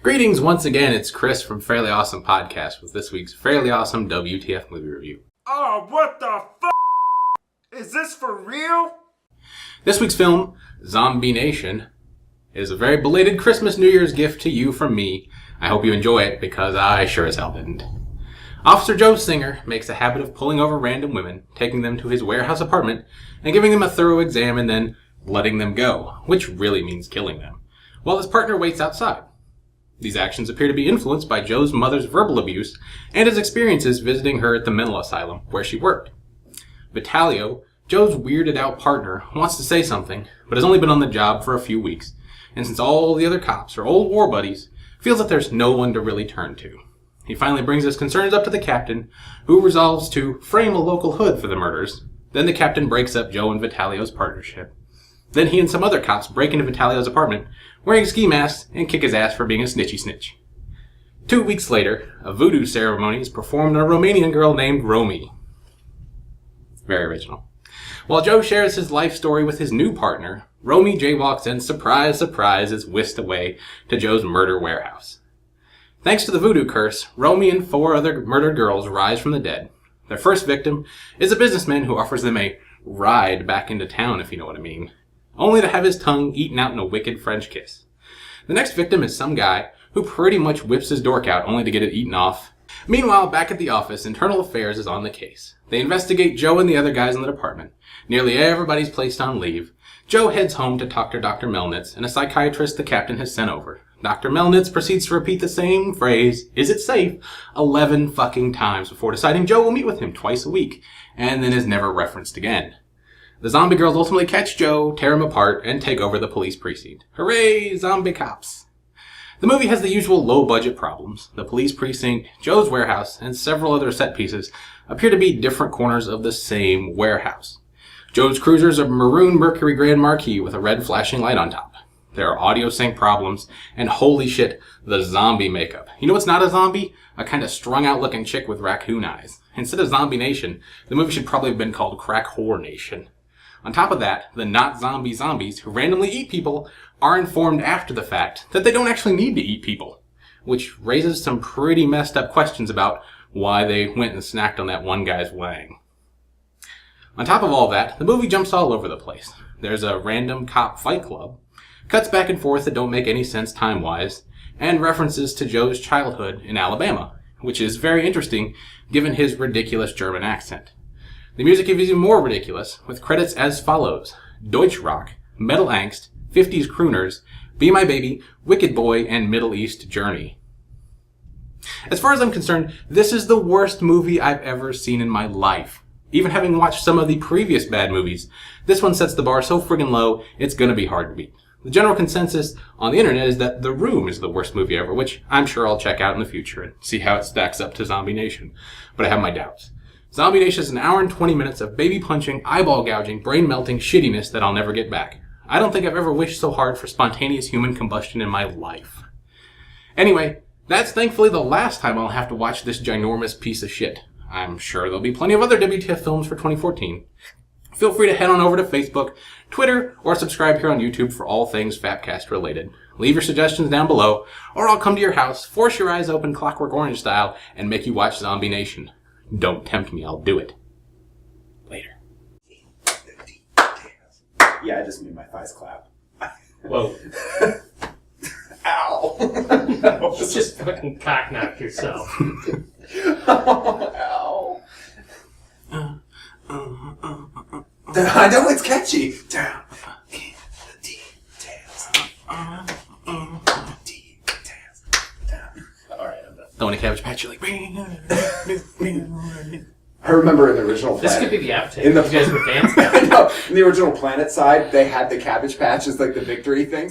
Greetings once again, it's Chris from Fairly Awesome Podcast with this week's Fairly Awesome WTF movie review. Oh, what the f***? Is this for real? This week's film, Zombie Nation, is a very belated Christmas New Year's gift to you from me. I hope you enjoy it, because I sure as hell didn't. Officer Joe Singer makes a habit of pulling over random women, taking them to his warehouse apartment, and giving them a thorough exam and then letting them go, which really means killing them, while his partner waits outside. These actions appear to be influenced by Joe's mother's verbal abuse and his experiences visiting her at the mental asylum where she worked. Vitalio, Joe's weirded out partner, wants to say something, but has only been on the job for a few weeks, and since all the other cops are old war buddies, feels that there's no one to really turn to. He finally brings his concerns up to the captain, who resolves to frame a local hood for the murders. Then the captain breaks up Joe and Vitalio's partnership. Then he and some other cops break into Vitalio's apartment, wearing ski masks, and kick his ass for being a snitchy snitch. 2 weeks later, a voodoo ceremony is performed on a Romanian girl named Romy. Very original. While Joe shares his life story with his new partner, Romy jaywalks and, surprise, surprise, is whisked away to Joe's murder warehouse. Thanks to the voodoo curse, Romy and 4 other murdered girls rise from the dead. Their first victim is a businessman who offers them a ride back into town, if you know what I mean, only to have his tongue eaten out in a wicked French kiss. The next victim is some guy who pretty much whips his dork out only to get it eaten off. Meanwhile, back at the office, Internal Affairs is on the case. They investigate Joe and the other guys in the department. Nearly everybody's placed on leave. Joe heads home to talk to Dr. Melnitz and a psychiatrist the captain has sent over. Dr. Melnitz proceeds to repeat the same phrase, "Is it safe?" 11 fucking times before deciding Joe will meet with him twice a week, and then is never referenced again. The zombie girls ultimately catch Joe, tear him apart, and take over the police precinct. Hooray, zombie cops! The movie has the usual low-budget problems. The police precinct, Joe's warehouse, and several other set pieces appear to be different corners of the same warehouse. Joe's cruiser is a maroon Mercury Grand Marquis with a red flashing light on top. There are audio sync problems, and holy shit, the zombie makeup. You know what's not a zombie? A kind of strung-out looking chick with raccoon eyes. Instead of Zombie Nation, the movie should probably have been called Crack Whore Nation. On top of that, the not-zombie zombies who randomly eat people are informed after the fact that they don't actually need to eat people, which raises some pretty messed up questions about why they went and snacked on that one guy's wang. On top of all that, the movie jumps all over the place. There's a random cop fight club, cuts back and forth that don't make any sense time-wise, and references to Joe's childhood in Alabama, which is very interesting given his ridiculous German accent. The music is even more ridiculous, with credits as follows: Deutsch Rock, Metal Angst, 50s Crooners, Be My Baby, Wicked Boy, and Middle East Journey. As far as I'm concerned, this is the worst movie I've ever seen in my life. Even having watched some of the previous bad movies, this one sets the bar so friggin' low, it's gonna be hard to beat. The general consensus on the internet is that The Room is the worst movie ever, which I'm sure I'll check out in the future and see how it stacks up to Zombie Nation, but I have my doubts. Zombie Nation is an hour and 20 minutes of baby-punching, eyeball-gouging, brain-melting shittiness that I'll never get back. I don't think I've ever wished so hard for spontaneous human combustion in my life. Anyway, that's thankfully the last time I'll have to watch this ginormous piece of shit. I'm sure there'll be plenty of other WTF films for 2014. Feel free to head on over to Facebook, Twitter, or subscribe here on YouTube for all things Fapcast related. Leave your suggestions down below, or I'll come to your house, force your eyes open Clockwork Orange style, and make you watch Zombie Nation. Don't tempt me, I'll do it. Later. Yeah, I just made my thighs clap. Whoa. Ow! Just fucking cock-knock yourself. Ow! I know it's catchy. Down in the details. Details. Alright, I'm done. Throwing a Cabbage Patch, you're like... I remember in the original Planet. This could be the appetite. You guys were dancing. I know. In the original Planet side, they had the Cabbage Patch as like the victory thing.